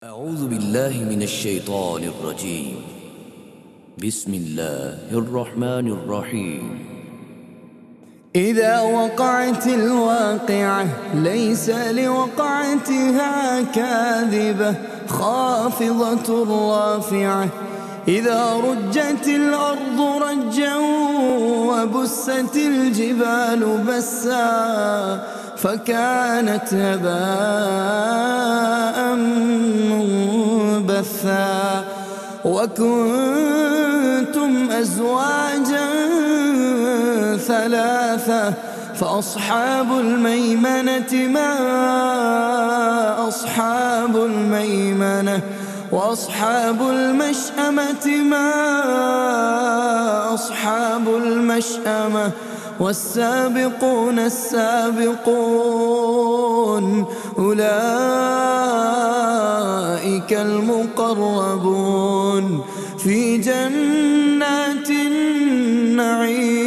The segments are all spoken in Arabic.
أعوذ بالله من الشيطان الرجيم. بسم الله الرحمن الرحيم. إذا وقعت الواقعة ليس لوقعتها كاذبة خافضة رافعة. إذا رجت الأرض رجا وبست الجبال بسا فكانت هباء منبثا. وكنتم أزواجا ثلاثة فأصحاب الميمنة ما أصحاب الميمنة وأصحاب المشأمة ما أصحاب المشأمة والسابقون السابقون أولئك المقربون في جنات النعيم.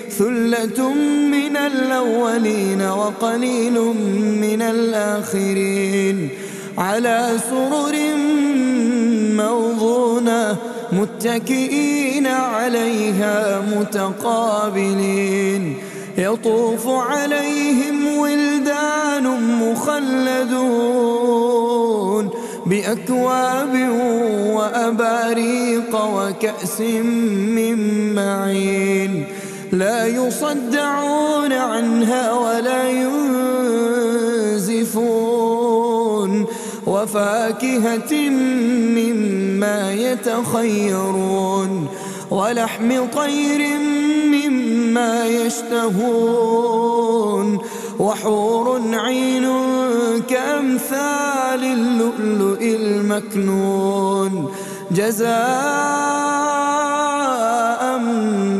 ثلة من الأولين وقليل من الآخرين على سرر موضونة متكئين عليها متقابلين. يطوف عليهم ولدان مخلدون بأكواب وأباريق وكأس من معين لا يصدعون عنها ولا ينزفون. وفاكهة مما يتخيرون ولحم طير مما يشتهون وحور عين كأمثال اللؤلؤ المكنون جزاء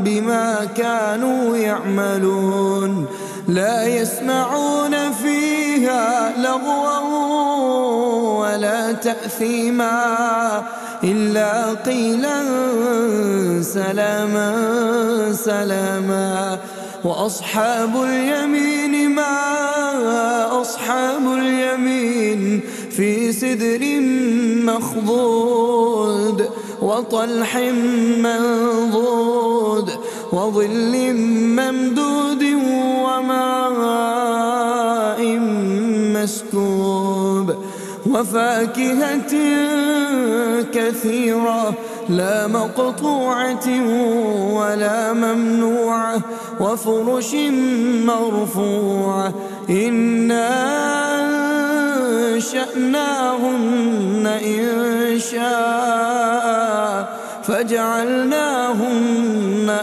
بما كانوا يعملون. لا يسمعون فيها لغوا ولا تأثيما إلا قيلا سلاما سلاما. وأصحاب اليمين ما أصحاب اليمين في سدر مخضود وطلح منضود وظل ممدود وماء مسكوب وفاكهة كثيرة لا مقطوعة ولا ممنوعة وفرش مرفوعة. إنا أنشأناهن إنشاء فجعلناهن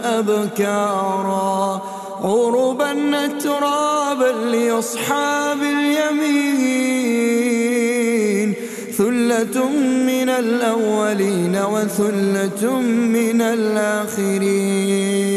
أبكارا عربا أترابا لأصحاب اليمين. ثلة من الأولين وثلة من الآخرين.